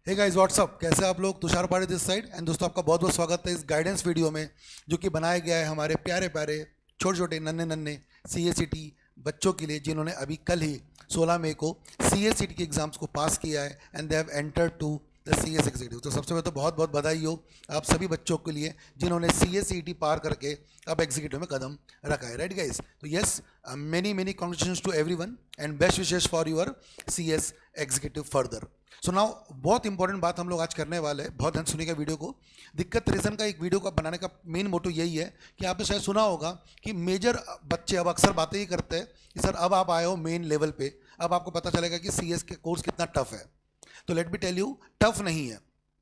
Hey guys what's up, कैसे आप लोग? तुषार पाड़े दिस साइड। एंड दोस्तों, आपका बहुत बहुत स्वागत है इस गाइडेंस वीडियो में, जो कि बनाया गया है हमारे प्यारे प्यारे छोटे छोटे नन्हे नन्हे CACT बच्चों के लिए, जिन्होंने अभी कल ही 16 मई को CACT के एग्जाम्स को पास किया है and they have entered to the CS executive. तो सबसे पहले तो बहुत बहुत बधाई हो आप सभी बच्चों के लिए जिन्होंने CACT पार करके अब एग्जीक्यूटिव में कदम रखा है। राइट गाइस, तो yes, many many congratulations to everyone and best wishes for your CS executive further. So now, बहुत इंपॉर्टेंट बात हम लोग आज करने वाले हैं। बहुत ध्यान सुनिएगा वीडियो को। दिक्कत रीज़न का एक वीडियो का बनाने का मेन मोटो यही है कि आपने शायद सुना होगा कि मेजर बच्चे अब अक्सर बातें ही करते हैं कि सर अब आप आए हो मेन लेवल पे, अब आपको पता चलेगा कि CS के कोर्स कितना टफ है। तो let me tell you, tough नहीं है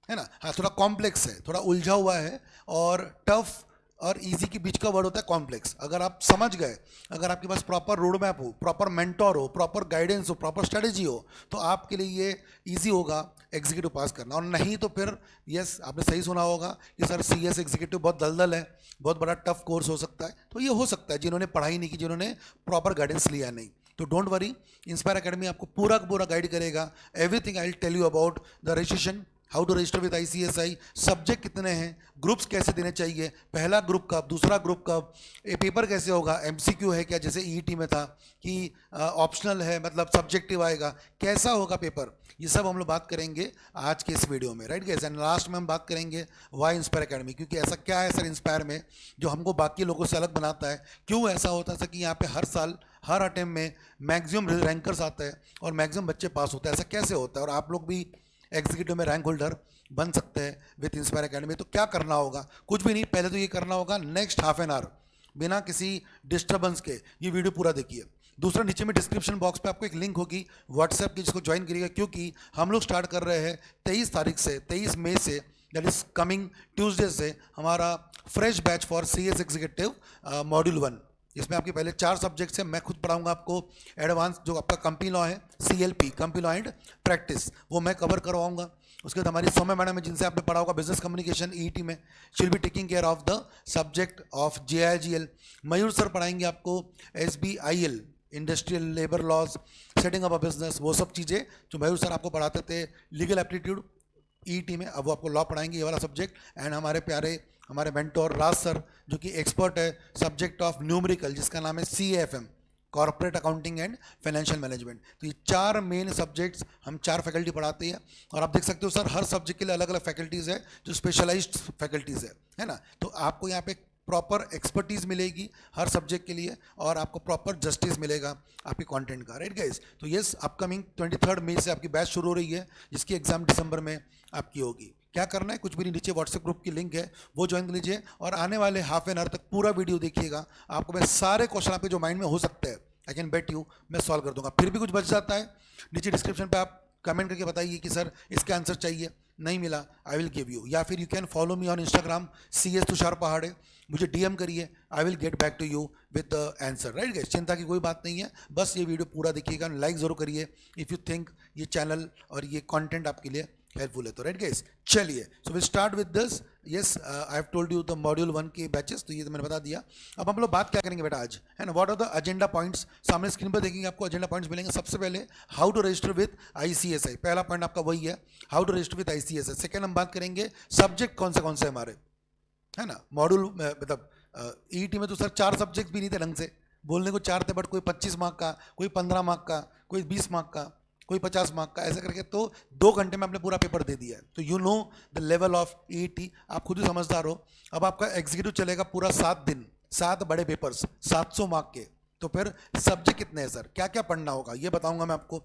ना। हाँ, थोड़ा कॉम्प्लेक्स है, थोड़ा उलझा हुआ है। और टफ और इजी के बीच का वर्ड होता है कॉम्प्लेक्स। अगर आप समझ गए, अगर आपके पास प्रॉपर रोड मैप हो, प्रॉपर मेंटोर हो, प्रॉपर गाइडेंस हो, प्रॉपर स्ट्रेटेजी हो, तो आपके लिए ये इजी होगा एग्जीक्यूटिव पास करना। और नहीं तो फिर यस, आपने सही सुना होगा कि सर CS एग्जीक्यूटिव बहुत दलदल है, बहुत बड़ा टफ कोर्स हो सकता है। तो ये हो सकता है जिन्होंने पढ़ाई नहीं की, जिन्होंने प्रॉपर गाइडेंस लिया नहीं। तो डोंट वरी, इंस्पायर एकेडमी आपको पूरा का पूरा गाइड करेगा। Everything I will tell you about the registration, how to register with ICSI, subject कितने हैं, ग्रुप्स कैसे देने चाहिए, पहला ग्रुप कब, दूसरा ग्रुप कब, ये पेपर कैसे होगा, MCQ है क्या जैसे EET में था कि ऑप्शनल है, मतलब सब्जेक्टिव आएगा, कैसा होगा पेपर, ये सब हम लोग बात करेंगे आज के इस वीडियो में। राइट गाइस, एंड लास्ट में हम बात करेंगे वाई इंस्पायर एकेडमी, क्योंकि ऐसा क्या है सर इंस्पायर में जो हमको बाकी लोगों से अलग बनाता है। क्यों ऐसा होता है सर कि यहाँ पे हर साल हर अटेम्प्ट में मैक्सिमम रैंकर्स आता है और मैक्सिमम बच्चे पास होते हैं, ऐसा कैसे होता है? और आप लोग भी एग्जीक्यूटिव में रैंक होल्डर बन सकते हैं विद इंस्पायर एकेडमी। तो क्या करना होगा? कुछ भी नहीं, पहले तो ये करना होगा, नेक्स्ट हाफ एन आवर बिना किसी डिस्टर्बेंस के ये वीडियो पूरा देखिए। दूसरा, नीचे में डिस्क्रिप्शन बॉक्स पे आपको एक लिंक होगी व्हाट्सएप की, जिसको ज्वाइन करिएगा, क्योंकि हम लोग स्टार्ट कर रहे हैं 23 तारीख से, 23 मई से, दैट इज कमिंग ट्यूसडे से, हमारा fresh batch for CS executive module 1। इसमें आपके पहले 4 सब्जेक्ट्स हैं, मैं खुद पढ़ाऊंगा आपको। एडवांस जो आपका कंपनी लॉ है, CLP, company law and practice, वो मैं कवर करवाऊंगा। उसके बाद हमारी सौम्य मैडम है, जिनसे आपने पढ़ा होगा बिजनेस कम्युनिकेशन EET में, she'll be taking care of the subject of JIGL। Mayur sir पढ़ाएंगे आपको SBIL, industrial labour laws, setting up a business, वो सब चीज़ें जो मयूर सर आपको पढ़ाते थे। लीगल एप्टीट्यूड EET में, अब वो आपको लॉ पढ़ाएंगे, ये वाला सब्जेक्ट। एंड हमारे प्यारे हमारे मेंटोर राज सर, जो कि एक्सपर्ट है सब्जेक्ट ऑफ न्यूमेरिकल, जिसका नाम है CAFM, corporate accounting and financial management. तो ये 4 मेन सब्जेक्ट्स हम 4 फैकल्टी पढ़ाते हैं। और आप देख सकते हो सर, हर सब्जेक्ट के लिए अलग अलग फैकल्टीज़ है, जो स्पेशलाइज्ड फैकल्टीज़ है ना। तो आपको यहाँ पे प्रॉपर एक्सपर्टीज मिलेगी हर सब्जेक्ट के लिए, और आपको प्रॉपर जस्टिस मिलेगा आपके कंटेंट का। राइट गाइस, तो यस, अपकमिंग 23 मई से आपकी बैच शुरू हो रही है, जिसकी एग्जाम दिसंबर में आपकी होगी। क्या करना है? कुछ भी नहीं, नीचे व्हाट्सएप ग्रुप की लिंक है, वो ज्वाइन कर लीजिए और आने वाले हाफ एन आवर तक पूरा वीडियो देखिएगा। आपको मैं सारे क्वेश्चन आपके जो माइंड में हो सकते हैं, आई कैन बेट यू, मैं सॉल्व कर दूंगा। फिर भी कुछ बच जाता है, नीचे डिस्क्रिप्शन पे आप कमेंट करके बताइए कि सर इसका आंसर चाहिए, नहीं मिला आई विल गिव यू। या फिर you can follow me on Instagram CS Tushar Pahade, मुझे DM करिए, I will get back to you with the answer. Right guys, चिंता की कोई बात नहीं है, बस ये वीडियो पूरा देखिएगा, लाइक जरूर करिए इफ़ यू थिंक ये चैनल और ये कंटेंट आपके लिए हेल्पफुल है। तो राइट गाइस, चलिए, so we start with this. Yes, I have told you the module 1 के बैचेस, तो ये तो मैंने बता दिया। अब हम लोग बात क्या करेंगे बेटा आज, है ना? What are the agenda points? सामने स्क्रीन पर देखेंगे, आपको एजेंडा पॉइंट्स मिलेंगे। सबसे पहले how to register with ICSI, पहला पॉइंट आपका वही है, how to register with ICSI। Second, हम बात करेंगे सब्जेक्ट कौन से हमारे, है ना। मॉड्यूल मतलब EET में तो सर 4 सब्जेक्ट भी नहीं थे ढंग से, बोलने को 4 थे, बट कोई 25 मार्क का, कोई 15 मार्क का, कोई 20 मार्क का, कोई 50 मार्क का, ऐसा करके तो 2 घंटे में आपने पूरा पेपर दे दिया है। तो you know the level of EET, आप खुद ही समझदार हो। अब आपका एग्जीक्यूटिव चलेगा पूरा 7 दिन, 7 बड़े पेपर्स, 700 मार्क के। तो फिर सब्जेक्ट कितने हैं सर, क्या क्या पढ़ना होगा, ये बताऊंगा मैं आपको।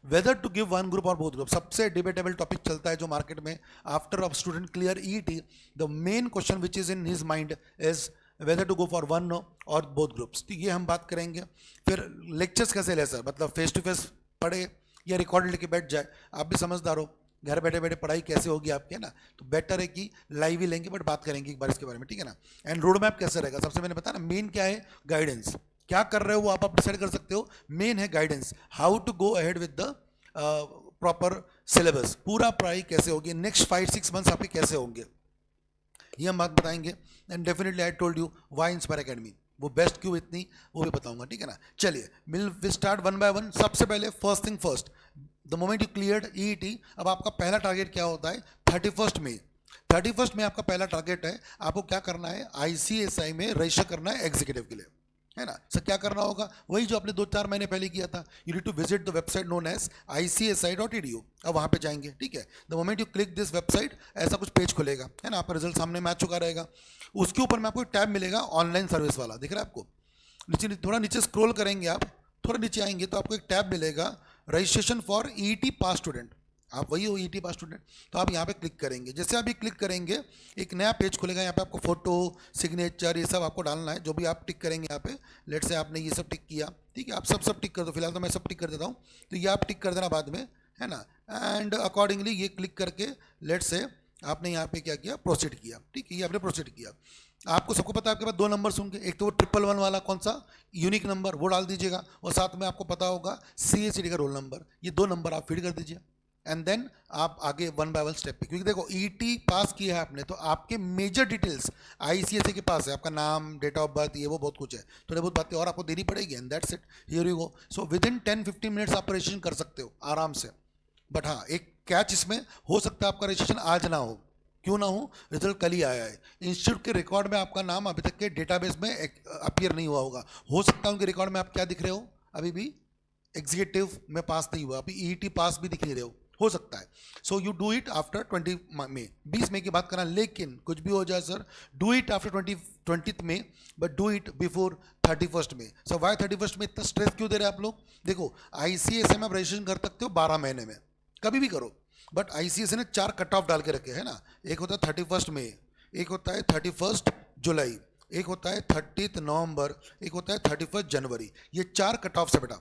Whether to give one group or both group, सबसे डिबेटेबल टॉपिक चलता है जो मार्केट में। After of student clear EET, the main question which is in his mind is whether to go for one or both groups. तो ये हम बात करेंगे। फिर लेक्चर्स कैसे ले सर, मतलब फेस टू फेस पढ़े या रिकॉर्ड लेके बैठ जाए, आप भी समझदार हो, घर बैठे बैठे पढ़ाई कैसे होगी आपकी, है ना। तो बेटर है कि लाइव ही लेंगे, बट बात करेंगे एक बार इसके बारे में, ठीक है ना। एंड रोड मैप कैसे रहेगा, सबसे मैंने बताया ना, मेन क्या है, गाइडेंस। क्या कर रहे हो वो आप डिसाइड कर सकते हो, मेन है guidance, how to go ahead with the proper syllabus, पूरा पढ़ाई कैसे होगी, नेक्स्ट 5-6 मंथ्स आपके कैसे होंगे, ये हम बात बताएंगे। And definitely I told you why Inspire Academy, वो बेस्ट क्यों इतनी, वो भी बताऊंगा, ठीक है ना। चलिए, will start one by one. सबसे पहले first thing first, the moment you cleared EET, अब आपका पहला टारगेट क्या होता है? 31 मई। 31 में आपका पहला टारगेट है, आपको क्या करना है? आईसीएसआई में रजिस्टर करना है एग्जीक्यूटिव के लिए, है ना। सर क्या करना होगा? वही जो आपने 2-4 महीने पहले किया था। You need to visit the website known as ICSI.edu। अब वहाँ पे जाएंगे, ठीक है। The moment you click this website, ऐसा कुछ पेज खुलेगा, है ना। आपका रिजल्ट सामने में आ चुका रहेगा। उसके ऊपर में आपको एक टैब मिलेगा ऑनलाइन सर्विस वाला, दिख रहा है आपको? नीचे थोड़ा नीचे स्क्रॉल करेंगे आप, थोड़ा नीचे आएंगे तो आपको एक टैब मिलेगा registration for EET pass student. आप वही हो ईईटी पास स्टूडेंट, तो आप यहाँ पे क्लिक करेंगे। जैसे आप ये क्लिक करेंगे एक नया पेज खुलेगा। यहाँ पे आपको फोटो, सिग्नेचर, ये सब आपको डालना है, जो भी आप टिक करेंगे यहाँ पे। लेट से आपने ये सब टिक किया, ठीक है। आप सब टिक कर दो, फिलहाल तो मैं सब टिक कर देता हूँ, तो ये आप टिक कर देना बाद में, है ना। एंड अकॉर्डिंगली ये क्लिक करके लेट से आपने यहाँ पे क्या किया? प्रोसीड किया, ठीक है। ये आपने प्रोसीड किया। आपको सबको पता है आपके पास 2 नंबर होंगे, एक तो वो 111 वाला कौन सा यूनिक नंबर, वो डाल दीजिएगा, और साथ में आपको पता होगा CACD का रोल नंबर। ये 2 नंबर आप फीड कर दीजिए, एंड देन आप आगे 1 बाय 1 स्टेप पे, क्योंकि देखो ईटी पास किया है आपने, तो आपके मेजर डिटेल्स ICSI के पास है, आपका नाम, डेट ऑफ बर्थ, ये वो बहुत कुछ है, थोड़ी बहुत बातें और आपको देनी पड़ेगी, and that's it, here you go. So with in 10-15 minutes आप रजिस्ट्रेशन कर सकते हो आराम से। बट हाँ, एक कैच इसमें हो सकता है, आपका रजिस्ट्रेशन आज ना हो। क्यों ना हो? रिजल्ट कल ही आया है। इंस्टीट्यूट के रिकॉर्ड में आपका नाम अभी तक के डेटाबेस में अपीयर नहीं हुआ होगा। हो सकता है उनके रिकॉर्ड में आप क्या दिख रहे हो? अभी भी एग्जीक्यूटिव में पास नहीं हुआ, अभी ईईटी पास भी दिख नहीं रहे हो सकता है। So you do it after 20 मई की बात करना, लेकिन कुछ भी हो जाए sir, do it after 20th मई, but do it before 31st मई। सो वाई 31st में इतना स्ट्रेस क्यों दे रहे हैं आप लोग? देखो ICSI में आप रजिस्ट्रेशन कर सकते हो 12 महीने में, कभी भी करो, बट ICSI ने 4 कट ऑफ डाल के रखे है ना। एक होता है 31 मई, एक होता है 31 जुलाई, एक होता है 30 नवंबर, एक होता है 31 जनवरी। ये 4 कट ऑफ है बेटा।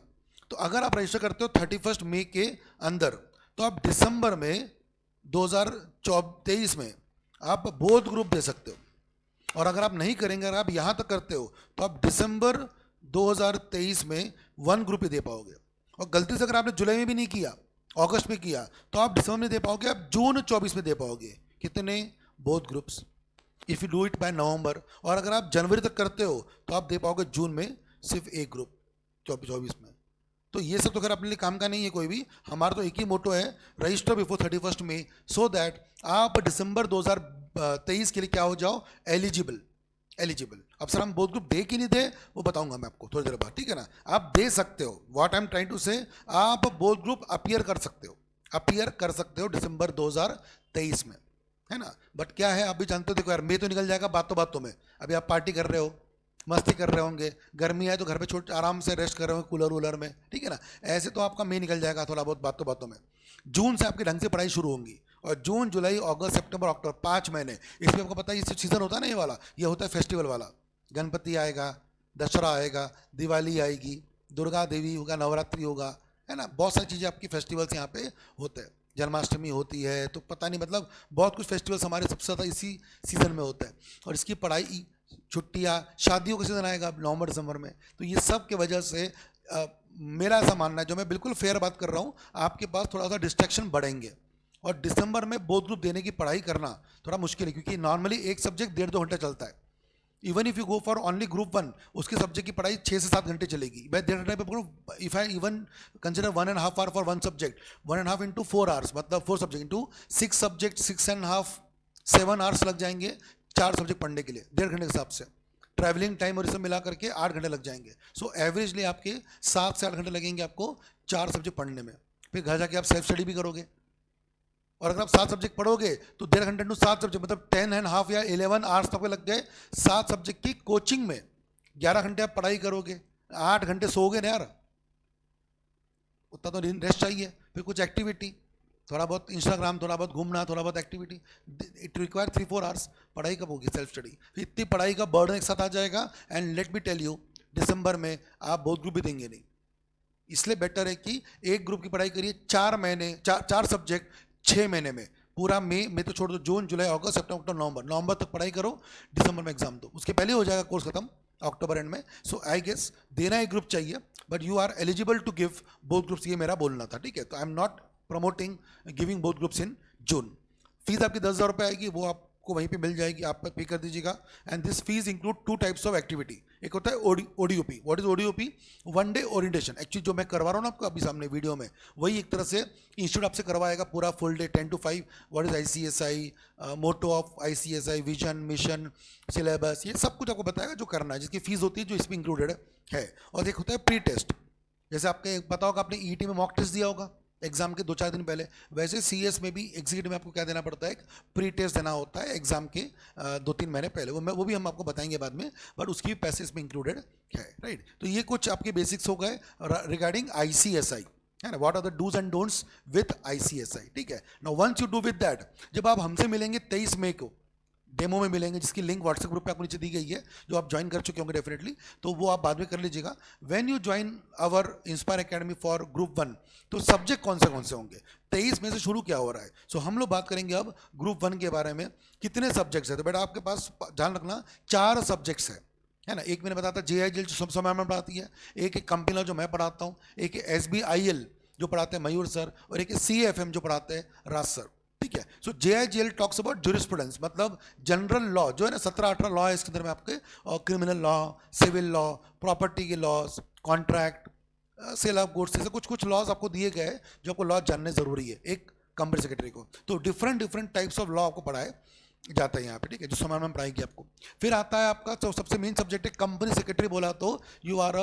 तो अगर आप रजिस्टर करते हो 31 मई के अंदर, तो आप दिसंबर में 2023 में आप बोथ ग्रुप दे सकते हो। और अगर आप नहीं करेंगे, अगर आप यहाँ तक करते हो, तो आप दिसंबर 2023 में 1 ग्रुप ही दे पाओगे। और गलती से अगर आपने जुलाई में भी नहीं किया, अगस्त में किया, तो आप दिसंबर में दे पाओगे, आप जून 24 में दे पाओगे। कितने? Both groups, if you do it by November. और अगर आप जनवरी तक करते हो, तो आप दे पाओगे जून में सिर्फ 1 ग्रुप 24 में। तो ये सब तो खैर अपने लिए काम का नहीं है कोई भी। हमारा तो एक ही मोटो है, रजिस्टर बिफोर 31 मई, सो दैट आप दिसंबर 2023 के लिए क्या हो जाओ? एलिजिबल। अब सर हम बोथ ग्रुप दे कि नहीं दे, वो बताऊंगा मैं आपको थोड़ी देर बाद, ठीक है ना। आप दे सकते हो, what I am trying to say, आप बोथ ग्रुप अपीयर कर सकते हो दिसंबर 2023 में, है ना। बट क्या है, आप भी जानते हो, देखो यार, मई तो निकल जाएगा बातों में। अभी आप पार्टी कर रहे हो, मस्ती कर रहे होंगे, गर्मी है तो घर पे छोटे आराम से रेस्ट कर रहे होंगे कूलर वूलर में, ठीक है ना। ऐसे तो आपका मई निकल जाएगा थोड़ा बहुत बातों में। जून से आपकी ढंग से पढ़ाई शुरू होंगी, और जून, जुलाई, अगस्त, सितंबर, अक्टूबर, 5 महीने। इसमें आपको पता है ये सीजन होता है ना, ये वाला, ये होता है फेस्टिवल वाला। गणपति आएगा, दशहरा आएगा, दिवाली आएगी, दुर्गा देवी होगा, नवरात्रि होगा, है ना। बहुत सारी चीज़ें आपकी फेस्टिवल्स यहाँ पे होते हैं, जन्माष्टमी होती है, तो पता नहीं, मतलब बहुत कुछ फेस्टिवल्स हमारे सबसे ज़्यादा इसी सीज़न में होता है। और इसकी पढ़ाई, छुट्टियाँ, शादियों का सीज़न आएगा नवंबर दिसंबर में, तो ये सब की वजह से मेरा ऐसा मानना है, जो मैं बिल्कुल फेयर बात कर रहा हूँ, आपके पास थोड़ा सा डिस्ट्रैक्शन बढ़ेंगे। और दिसंबर में बोथ ग्रुप देने की पढ़ाई करना थोड़ा मुश्किल है, क्योंकि नॉर्मली एक सब्जेक्ट 1.5-2 घंटे चलता है। Even if you go for only group 1, उसके सब्जेक्ट की पढ़ाई 6 से 7 घंटे चलेगी। मैं 1.5 घंटे पे पढ़ूँ, if I even consider 1.5 hour for 1 subject, 1.5 into 4 hours, मतलब 4 सब्जेक्ट इंटू 6 सब्जेक्ट, 6.5, 7 आवर्स लग जाएंगे 4 सब्जेक्ट पढ़ने के लिए, 1.5 घंटे के हिसाब से। ट्रैवलिंग टाइम और ये सब मिला करके 8 घंटे लग जाएंगे। सो एवरेजली आपके 7 से 8 घंटे लगेंगे आपको 4 सब्जेक्ट पढ़ने में। फिर घर जाके आप सेल्फ स्टडी भी करोगे, और अगर आप 7 सब्जेक्ट पढ़ोगे तो 1.5 घंटे टू 7 सब्जेक्ट, मतलब 10.5 या 11 आवर्स तक लग गए 7 सब्जेक्ट की कोचिंग में। 11 घंटे आप पढ़ाई करोगे, 8 घंटे सोओगे ना यार, उतना तो रेस्ट चाहिए। फिर कुछ एक्टिविटी, थोड़ा बहुत इंस्टाग्राम, थोड़ा बहुत घूमना, थोड़ा बहुत एक्टिविटी, इट रिक्वायर 3-4 आवर्स। पढ़ाई कब होगी? Self study. इतनी पढ़ाई का बर्डन एक साथ आ जाएगा, and let me tell you, दिसंबर में आप बोथ ग्रुप भी देंगे नहीं। इसलिए बेटर है कि एक ग्रुप की पढ़ाई करिए 4 महीने, 4 सब्जेक्ट 6 महीने में। पूरा मई में तो छोड़ दो, जून, जुलाई, अगस्त, सितंबर, अक्टूबर, नवंबर तक पढ़ाई करो, दिसंबर में एग्जाम दो, उसके पहले हो जाएगा कोर्स खत्म अक्टूबर एंड में। सो आई गेस देना एक ग्रुप चाहिए, but you are eligible to give both groups, ये मेरा बोलना था, ठीक है। तो I am not promoting giving both groups in June. Fees आपकी 10,000 रुपये आएगी, वो आप आपको वहीं पे मिल जाएगी, आप पे कर दीजिएगा। And this fees include 2 types of activity. एक होता है ODOP. What is ODOP? One day orientation. Actually जो मैं करवा रहा हूँ ना आपको अभी सामने वीडियो में, वही एक तरह से इंस्टीट्यूट आपसे करवाएगा पूरा full day 10 to 5। What is ICSI, motto of ICSI, vision, mission, syllabus, ये सब कुछ आपको बताएगा जो करना है, जिसकी फीस होती है जो इसमें इंक्लूडेड है। और एक होता है प्री टेस्ट। जैसे आपके पता होगा, आपने ईटी में मॉक टेस्ट दिया होगा एग्जाम के 2-4 दिन पहले, वैसे CS में भी एग्जीक्यूटिव में आपको क्या देना पड़ता है, एक प्री टेस्ट देना होता है एग्जाम के 2-3 महीने पहले। वो भी हम आपको बताएंगे बाद में, बट उसकी भी पैसे इसमें इंक्लूडेड है, राइट। तो ये कुछ आपके बेसिक्स हो गए रिगार्डिंग ICSI, है ना। What are the dos and don'ts with ICSI, ठीक है। Now once you do with that, जब आप हमसे मिलेंगे 23 मई को, डेमो में मिलेंगे, जिसकी लिंक व्हाट्सएप ग्रुप पे आपको नीचे दी गई है, जो आप ज्वाइन कर चुके होंगे डेफिनेटली, तो वो आप बाद में कर लीजिएगा। When you join our Inspire Academy for group 1, तो सब्जेक्ट कौन से होंगे, 23 में से शुरू क्या हो रहा है। सो हम लोग बात करेंगे अब ग्रुप 1 के बारे में, कितने सब्जेक्ट्स है। तो बेटा आपके पास ध्यान रखना 4 सब्जेक्ट्स है ना। एक मैंने बताता JIGL जो सब समय में पढ़ाती है, एक कंपनी लॉ जो मैं पढ़ाता हूँ, एक SBIL जो पढ़ाते हैं मयूर सर, और एक CFM जो पढ़ाते हैं राज सर, ठीक है। सो JIGL टॉक्स अबाउट ज्यूरिस्प्रूडेंस, मतलब जनरल लॉ जो है ना, 17-18 लॉ है इसके अंदर में आपके, और criminal law, civil law, property के laws, contract, sale of goods, ऐसे कुछ लॉज आपको दिए गए हैं जो आपको लॉ जानने जरूरी है एक कंपनी सेक्रेटरी को। तो डिफरेंट टाइप्स ऑफ लॉ आपको पढ़ाए जाता है यहाँ पे, ठीक है, जो समय में पढ़ाएगी आपको। फिर आता है आपका तो सबसे मेन सब्जेक्ट है कंपनी सेक्रेटरी। बोला तो यू आर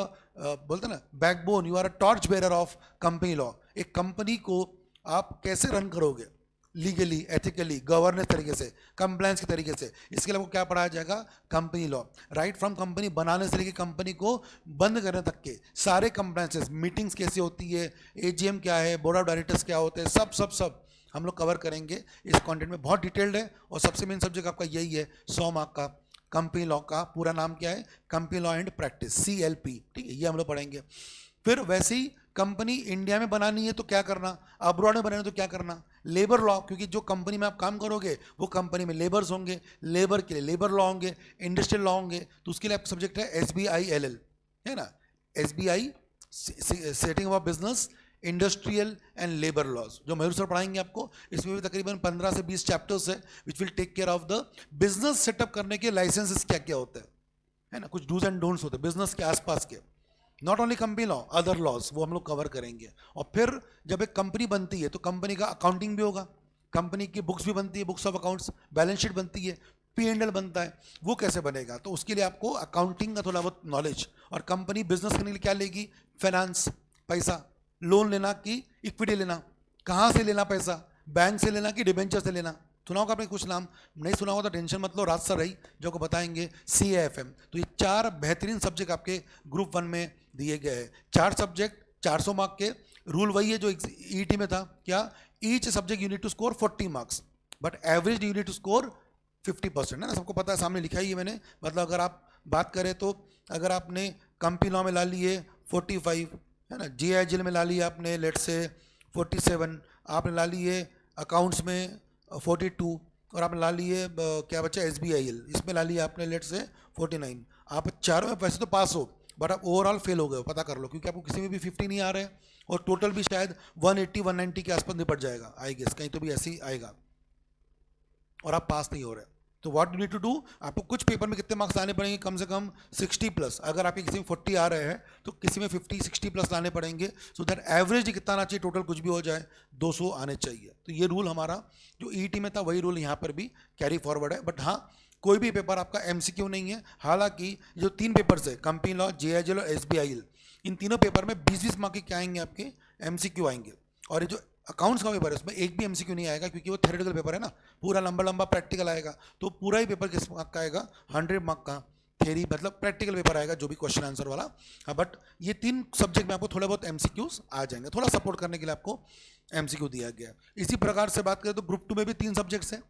बोलते ना backbone, you are a torch bearer of company law. एक कंपनी को आप कैसे रन करोगे लीगली, एथिकली, गवर्नेंस तरीके से, कंप्लायंस के तरीके से, इसके लिए आपको क्या पढ़ाया जाएगा, company law. Right from company बनाने से लेकर कंपनी को बंद करने तक के सारे कंप्लायंसेस, मीटिंग्स कैसी होती है, AGM क्या है, बोर्ड ऑफ डायरेक्टर्स क्या होते हैं, सब हम लोग कवर करेंगे इस कंटेंट में। बहुत डिटेल्ड है, और सबसे मेन सब्जेक्ट आपका यही है 100 मार्क का। कंपनी लॉ का पूरा नाम क्या है, company law and practice, CLP, ठीक है, ये हम लोग पढ़ेंगे। फिर वैसे ही कंपनी इंडिया में बनानी है तो क्या करना, अब्रॉड में बनानी है तो क्या करना, लेबर लॉ, क्योंकि जो कंपनी में आप काम करोगे वो कंपनी में लेबर्स होंगे, लेबर के लिए लेबर लॉ होंगे, इंडस्ट्रियल लॉ होंगे, तो उसके लिए आपका सब्जेक्ट है SBILL, है ना। SBI setting of business, industrial and labour laws, जो मयूर सर पढ़ाएंगे आपको। इसमें भी तकरीबन 15 से 20 चैप्टर्स है which will take care of the business setup करने के लाइसेंसेस क्या क्या होते हैं, है ना, कुछ डूज एंड डोंट्स होते हैं बिजनेस के आसपास के, not only company law, other laws, वो हम लोग कवर करेंगे। और फिर जब एक कंपनी बनती है तो कंपनी का अकाउंटिंग भी होगा, कंपनी की बुक्स भी बनती है, books of accounts, balance sheet बनती है, P&L बनता है, वो कैसे बनेगा, तो उसके लिए आपको अकाउंटिंग का थोड़ा बहुत नॉलेज। और कंपनी बिजनेस करने के लिए क्या लेगी, फाइनेंस, पैसा, लोन लेना कि इक्विटी लेना, कहाँ से लेना पैसा, बैंक से लेना कि डिबेंचर से लेना। सुना होगा आपने कुछ नाम, नहीं सुना होगा तो टेंशन मत लो, राज सर रही जो को बताएंगे, CAFM। तो ये 4 बेहतरीन सब्जेक्ट आपके ग्रुप 1 में दिए गए हैं। 4 सब्जेक्ट 400 मार्क के, रूल वही है जो ET में था, क्या, each subject unit to score 40 marks, but average unit to score 50%, है ना, सबको पता है, सामने लिखा ही है मैंने। मतलब अगर आप बात करें तो अगर आपने कंपनी लॉ में ला लिए 45, है ना, JIGL में ला लिए आपने लेट से 47, आपने ला लिए अकाउंट्स में 42, और आपने ला लिए क्या बचा SBIL, इसमें ला लिए आपने लेट से 49। आप चारों में वैसे तो पास हो, बट आप ओवरऑल फेल हो गए हो, पता कर लो, क्योंकि आपको किसी में भी 50 नहीं आ रहे हैं, और टोटल भी शायद 180-190 के आसपास निपट जाएगा, आई गेस कहीं तो भी ऐसे ही आएगा, और आप पास नहीं हो रहे। तो what you need to do, आपको कुछ पेपर में कितने मार्क्स लाने पड़ेंगे, कम से कम 60+। अगर आपके किसी में 40 आ रहे हैं तो किसी में 50-60+ लाने पड़ेंगे, सो दैट एवरेज कितना आना चाहिए, टोटल कुछ भी हो जाए 200 आने चाहिए। तो ये रूल हमारा जो ET में था वही रूल यहाँ पर भी कैरी फॉरवर्ड है। बट हाँ, कोई भी पेपर आपका MCQ नहीं है। हालांकि जो 3 पेपर्स है, कंपनी लॉ, JIGL और SBIL, इन तीनों पेपर में 20-20 मार्क के क्या आएंगे, आपके MCQ आएंगे। और ये जो अकाउंट्स का पेपर है उसमें एक भी MCQ नहीं आएगा, क्योंकि वो थ्योरेटिकल पेपर है ना, पूरा लंबा प्रैक्टिकल आएगा। तो पूरा ही पेपर किस मार्क का आएगा, 100 मार्क का थ्योरी, मतलब प्रैक्टिकल पेपर आएगा, जो भी क्वेश्चन आंसर वाला। हाँ, बट ये 3 सब्जेक्ट में आपको थोड़े बहुत MCQs आ जाएंगे, थोड़ा सपोर्ट करने के लिए आपको MCQ दिया गया है। इसी प्रकार से बात करें तो ग्रुप 2 में भी 3 सब्जेक्ट्स हैं,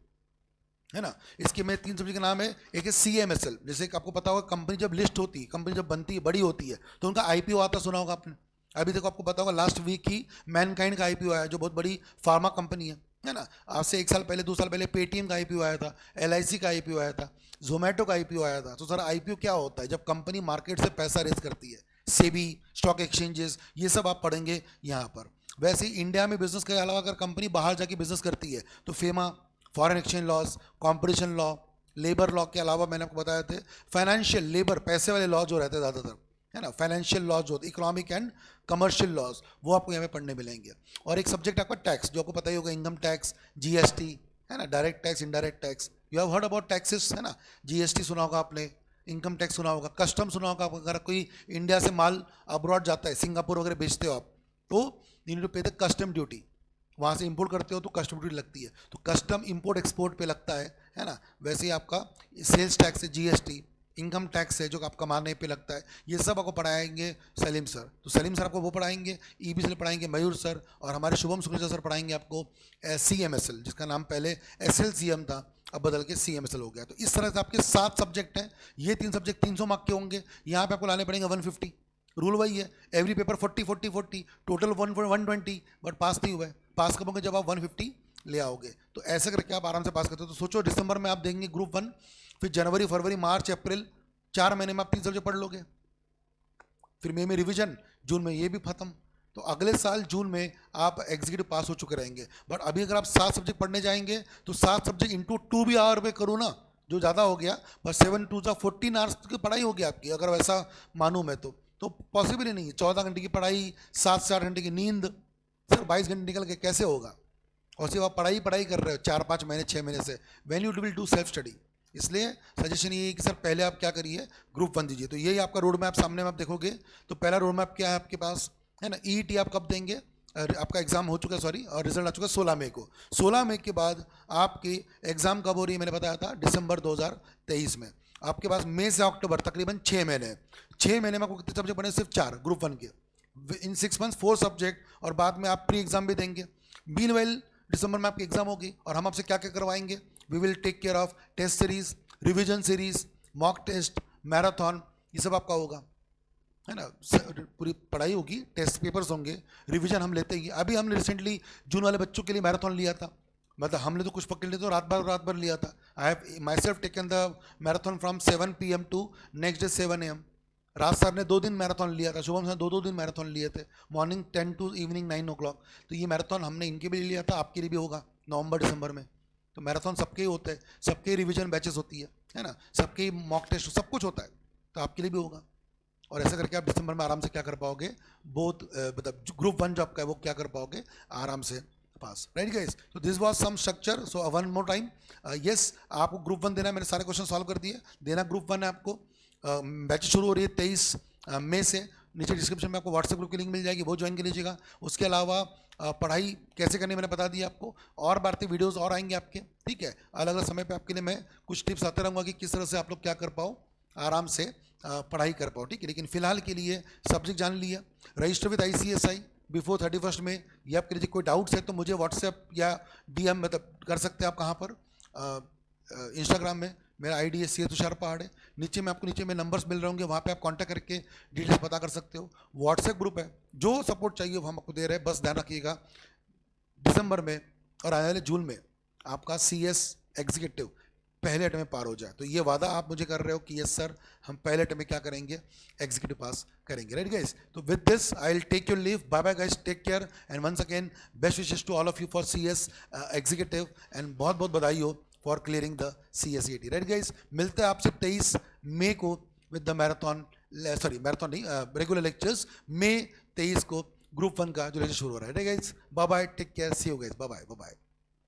है ना। इसके में 3 सब्जेक्ट का नाम है, एक है CMSL, जैसे आपको पता होगा कंपनी जब लिस्ट होती है, कंपनी जब बनती है, बड़ी होती है, तो उनका IPO आता, सुना होगा आपने। अभी देखो आपको पता होगा लास्ट वीक ही मैनकाइंड का IPO आया, जो बहुत बड़ी फार्मा कंपनी है ना। आज से 1 साल पहले 2 साल पहले पेटीएम का IPO आया था, LIC का IPO आया था, जोमेटो का IPO आया था। तो सर IPO क्या होता है, जब कंपनी मार्केट से पैसा रेज करती है, सेबी, स्टॉक एक्सचेंजेस, ये सब आप पढ़ेंगे यहाँ पर। वैसे ही इंडिया में बिजनेस के अलावा अगर कंपनी बाहर जाके बिजनेस करती है तो FEMA, foreign exchange laws, competition law, labour law के अलावा मैंने आपको बताया थे फाइनेंशियल, लेबर, पैसे वाले लॉ जो रहते हैं ज़्यादातर, है ना, फाइनेंशियल लॉज होते, इकोनॉमिक एंड कमर्शियल लॉज, वो आपको यहाँ पे पढ़ने मिलेंगे। और एक सब्जेक्ट आपका टैक्स, जो आपको पता ही होगा, इनकम टैक्स, जीएसटी, है ना, direct tax, indirect tax, you have heard about taxes, है ना, जीएसटी सुना होगा आपने, इनकम टैक्स सुना होगा, कस्टम सुना होगा। अगर कोई इंडिया से माल अब्रॉड जाता है, सिंगापुर वगैरह बेचते हो आप, तो यू नीड टू पे द कस्टम ड्यूटी, वहाँ से इंपोर्ट करते हो तो कस्टम ड्यूटी लगती है, तो कस्टम इंपोर्ट एक्सपोर्ट पे लगता है ना। वैसे ही आपका सेल्स टैक्स है, जीएसटी, इनकम टैक्स है जो आप कमाने पे लगता है, ये सब आपको पढ़ाएंगे सलीम सर। तो सलीम सर आपको वो पढ़ाएंगे, ईबीसीएल पढ़ाएंगे मयूर सर, और हमारे शुभम सुखरेजा सर पढ़ाएंगे आपको सीएमएसएल, जिसका नाम पहले एसएलसीएम था, अब बदल के सीएमएसएल हो गया। तो इस तरह से आपके 7 सब्जेक्ट हैं, ये 3 सब्जेक्ट 300 मार्क के होंगे, यहाँ पे आपको लाने पड़ेंगे 150। रूल वही है, एवरी पेपर 40 टोटल 120, बट पास नहीं हुआ है। पास कब होंगे? जब आप 150 ले आओगे। तो ऐसे करके आप आराम से पास करते हो। तो सोचो दिसंबर में आप देंगे ग्रुप 1, फिर जनवरी, फरवरी, मार्च, अप्रैल, 4 महीने में आप 3 सब्जेक्ट पढ़ लोगे, फिर मई में रिवीजन, जून में ये भी खत्म। तो अगले साल जून में आप एग्जीक्यूटिव पास हो चुके रहेंगे। बट अभी अगर आप 7 सब्जेक्ट पढ़ने जाएंगे तो 7 सब्जेक्ट इंटू 2 भी आवर में करो ना, जो ज़्यादा हो गया, बस 7 2 14 आवर्स की पढ़ाई होगी आपकी, अगर वैसा मानूँ मैं तो पॉसिबल ही नहीं है। 14 घंटे की पढ़ाई, 7 से 8 घंटे की नींद, सर 22 घंटे निकल के कैसे होगा? और सिर्फ आप पढ़ाई कर रहे हो 4-5 महीने 6 महीने से, when you will do self study. इसलिए सजेशन ये है कि सर पहले आप क्या करिए, ग्रुप 1 दीजिए। तो यही आपका रोड मैप सामने में आप देखोगे। तो पहला रोड मैप क्या है आपके पास, है ना, ईईटी आप कब देंगे, आपका एग्जाम हो चुका है, सॉरी, और रिजल्ट आ चुका है 16 मई को। 16 मई के बाद आपकी एग्जाम कब हो रही है, मैंने बताया था दिसंबर 2023 में। आपके पास मई से अक्टूबर तकरीबन 6 महीने हैं। 6 महीने में आपको कितने सब्जेक्ट बने? सिर्फ 4 ग्रुप 1 के। इन 6 मंथ्स 4 सब्जेक्ट, और बाद में आप प्री एग्जाम भी देंगे। मीनवाइल दिसंबर में आपकी एग्जाम होगी, और हम आपसे क्या क्या करवाएंगे, we will take care of test series, revision series, mock test, marathon, ये सब आपका होगा, है ना। पूरी पढ़ाई होगी, टेस्ट पेपर्स होंगे, रिवीजन हम लेते ही। अभी हमने रिसेंटली जून वाले बच्चों के लिए मैराथन लिया था, मतलब हमने तो कुछ पकड़ लिया, तो रात भर लिया था। I have myself taken the marathon from 7 PM to next day 7 AM। Raj sir ने 2 दिन मैराथन लिया था, शुभम सर 2 दिन मैराथन लिए थे, मॉर्निंग 10 टू इवनिंग 9 o'clock। तो ये मैराथन हमने इनके भी लिया था, आपके लिए भी होगा नवंबर दिसंबर में। तो मैराथन सबके ही होते हैं, सबके रिवीजन बैचेस होती है ना, सबके मॉक टेस्ट सब कुछ होता है, तो आपके लिए भी होगा। और ऐसा करके आप दिसंबर में आराम से क्या कर पाओगे, बोथ मतलब ग्रुप 1 जो आपका है वो क्या कर पाओगे आराम से पास, राइट गाइस। तो this was some structure. So one more time, yes, आपको ग्रुप 1 देना है, मैंने सारे क्वेश्चन सॉल्व कर दिए, देना ग्रुप 1 है आपको। बैच शुरू हो रही है 23 मई से। नीचे डिस्क्रिप्शन में आपको व्हाट्सएप ग्रुप की लिंक मिल जाएगी, वो ज्वाइन कर लीजिएगा। उसके अलावा पढ़ाई कैसे करनी मैंने बता दिया आपको, और भारतीय वीडियोस और आएंगे आपके, ठीक है। अलग अलग समय पे आपके लिए मैं कुछ टिप्स आते रहूँगा कि किस तरह से आप लोग क्या कर पाओ, आराम से पढ़ाई कर पाओ, ठीक है। लेकिन फिलहाल के लिए सब्जेक्ट जान लिया, रजिस्टर विद ICSI बिफोर 31 में। ये आपके लिए कोई डाउट्स है तो मुझे व्हाट्सएप या DM मतलब कर सकते हैं आप, कहाँ पर, इंस्टाग्राम में मेरा ID है CS तुषार पहाड़े। नीचे में नंबर्स मिल रहे होंगे, वहाँ पे आप कांटेक्ट करके डिटेल्स पता कर सकते हो। व्हाट्सएप ग्रुप है, जो सपोर्ट चाहिए वो हम आपको दे रहे हैं। बस ध्यान रखिएगा दिसंबर में और आने वाले जून में आपका CS एग्जीक्यूटिव पहले अटेम्प्ट में पार हो जाए। तो ये वादा आप मुझे कर रहे हो कि यस सर हम पहले अटेम्प्ट में क्या करेंगे, एग्जीक्यूटिव पास करेंगे, राइट गाइस। तो with this I will take your leave, bye bye guys, take care, and once again best wishes to all of you for CS executive, and बहुत बहुत बधाई हो for clearing the CSET, right guys. मिलते हैं आपसे 23 मई को with the marathon, sorry marathon नहीं, रेगुलर लेक्चर्स। मई 23 को ग्रुप 1 का जो लेक्चर शुरू हो रहा है, right guys. Bye bye, take care, see you guys, bye bye, bye bye.